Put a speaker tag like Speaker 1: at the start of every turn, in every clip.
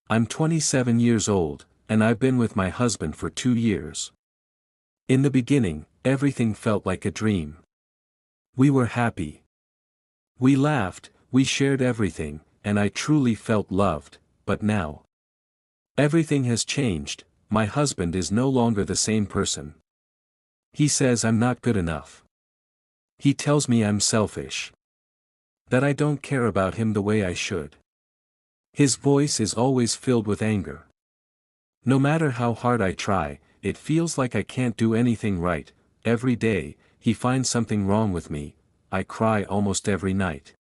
Speaker 1: I'm 27 years old, and I've been with my husband for 2 years. In the beginning, everything felt like a dream. We were happy. We laughed, we shared everything, and I truly felt loved, but now everything has changed. My husband is no longer the same person. He says I'm not good enough. He tells me I'm selfish. That I don't care about him the way I should. His voice is always filled with anger. No matter how hard I try, it feels like I can't do anything right. Every day, he finds something wrong with me. I cry almost every night.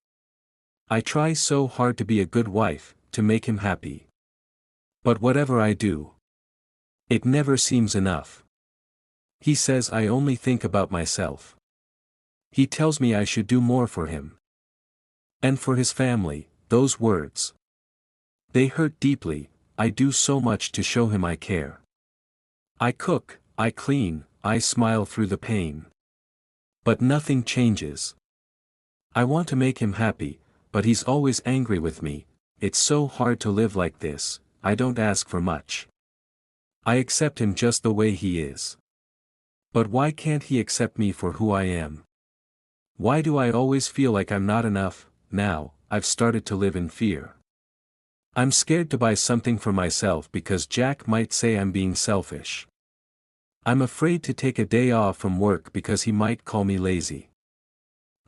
Speaker 1: I try so hard to be a good wife, to make him happy. But whatever I do, it never seems enough. He says I only think about myself. He tells me I should do more for him. And for his family. Those words, they hurt deeply. I do so much to show him I care. I cook, I clean, I smile through the pain. But nothing changes. I want to make him happy, but he's always angry with me. It's so hard to live like this. I don't ask for much. I accept him just the way he is. But why can't he accept me for who I am? Why do I always feel like I'm not enough? Now, I've started to live in fear. I'm scared to buy something for myself because Jack might say I'm being selfish. I'm afraid to take a day off from work because he might call me lazy.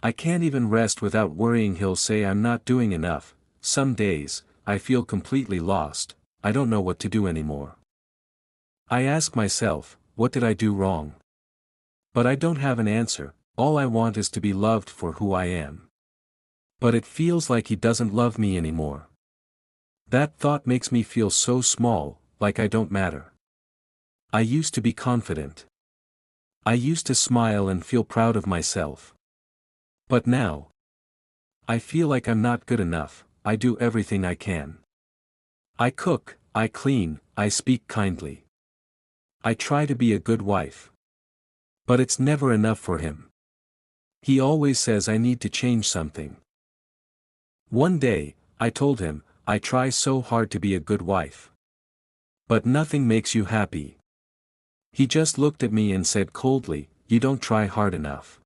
Speaker 1: I can't even rest without worrying he'll say I'm not doing enough. Some days, I feel completely lost. I don't know what to do anymore. I ask myself, what did I do wrong? But I don't have an answer. All I want is to be loved for who I am. But it feels like he doesn't love me anymore. That thought makes me feel so small, like I don't matter. I used to be confident. I used to smile and feel proud of myself. But now, I feel like I'm not good enough. I do everything I can. I cook, I clean, I speak kindly. I try to be a good wife. But it's never enough for him. He always says I need to change something. One day, I told him, I try so hard to be a good wife. But nothing makes you happy. He just looked at me and said coldly, you don't try hard enough.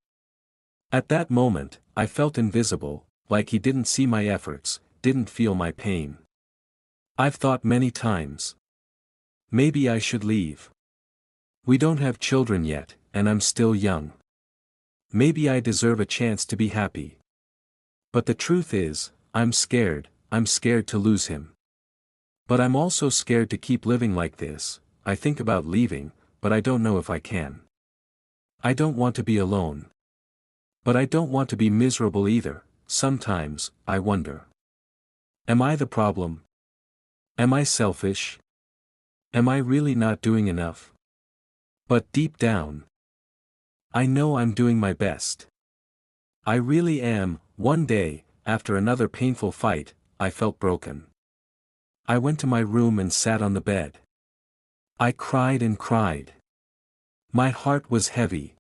Speaker 1: At that moment, I felt invisible, like he didn't see my efforts, didn't feel my pain. I've thought many times. Maybe I should leave. We don't have children yet, and I'm still young. Maybe I deserve a chance to be happy. But the truth is, I'm scared to lose him. But I'm also scared to keep living like this. I think about leaving, but I don't know if I can. I don't want to be alone. But I don't want to be miserable either. Sometimes, I wonder. Am I the problem? Am I selfish? Am I really not doing enough? But deep down, I know I'm doing my best. I really am. One day, after another painful fight, I felt broken. I went to my room and sat on the bed. I cried and cried. My heart was heavy.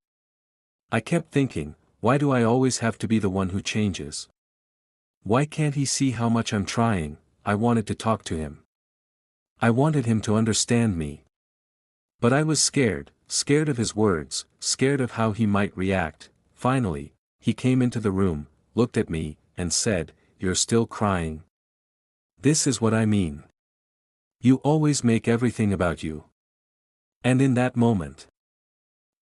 Speaker 1: I kept thinking, why do I always have to be the one who changes? Why can't he see how much I'm trying? I wanted to talk to him. I wanted him to understand me. But I was scared of his words, scared of how he might react. Finally, he came into the room, looked at me, and said, "You're still crying? This is what I mean. You always make everything about you." And in that moment,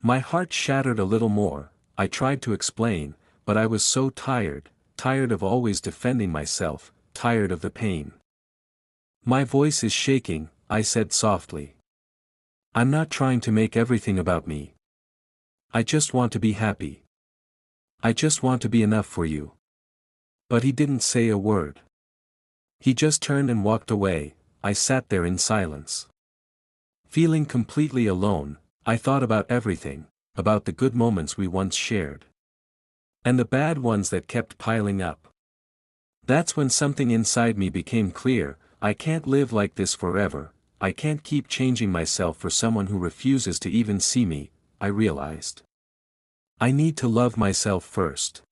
Speaker 1: my heart shattered a little more. I tried to explain, but I was so tired of always defending myself, tired of the pain. "My voice is shaking," I said softly. "I'm not trying to make everything about me. I just want to be happy. I just want to be enough for you." But he didn't say a word. He just turned and walked away. I sat there in silence. Feeling completely alone, I thought about everything, about the good moments we once shared. And the bad ones that kept piling up. That's when something inside me became clear. I can't live like this forever. I can't keep changing myself for someone who refuses to even see me. I realized I need to love myself first.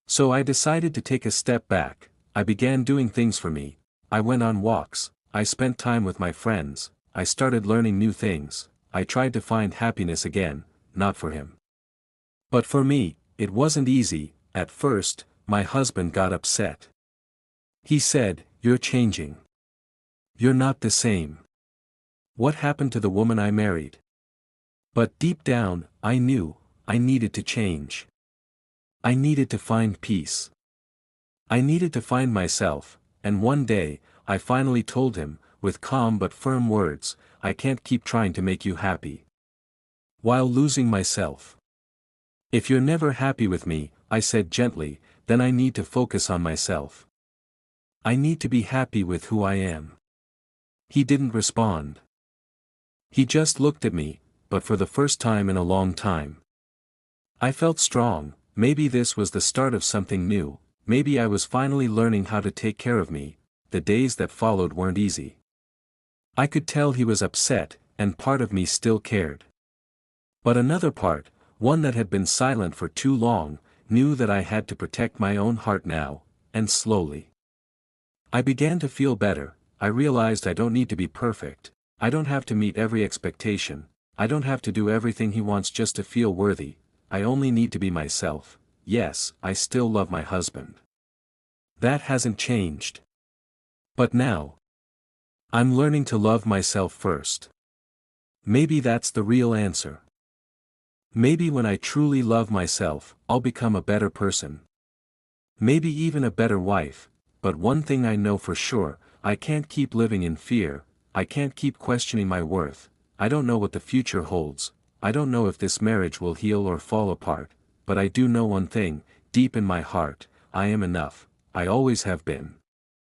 Speaker 1: So I decided to take a step back. I began doing things for me. I went on walks, I spent time with my friends, I started learning new things, I tried to find happiness again, not for him. But for me, it wasn't easy. At first, my husband got upset. He said, "You're changing. You're not the same. What happened to the woman I married?" But deep down, I knew, I needed to change. I needed to find peace. I needed to find myself, and one day, I finally told him, with calm but firm words, "I can't keep trying to make you happy while losing myself. If you're never happy with me," I said gently, "then I need to focus on myself. I need to be happy with who I am." He didn't respond. He just looked at me, but for the first time in a long time. I felt strong. Maybe this was the start of something new, maybe I was finally learning how to take care of me. The days that followed weren't easy. I could tell he was upset, and part of me still cared. But another part, one that had been silent for too long, knew that I had to protect my own heart now, and slowly. I began to feel better. I realized I don't need to be perfect, I don't have to meet every expectation, I don't have to do everything he wants just to feel worthy, I only need to be myself. Yes, I still love my husband. That hasn't changed. But now, I'm learning to love myself first. Maybe that's the real answer. Maybe when I truly love myself, I'll become a better person. Maybe even a better wife. But one thing I know for sure, I can't keep living in fear, I can't keep questioning my worth. I don't know what the future holds, I don't know if this marriage will heal or fall apart, but I do know one thing, deep in my heart, I am enough, I always have been.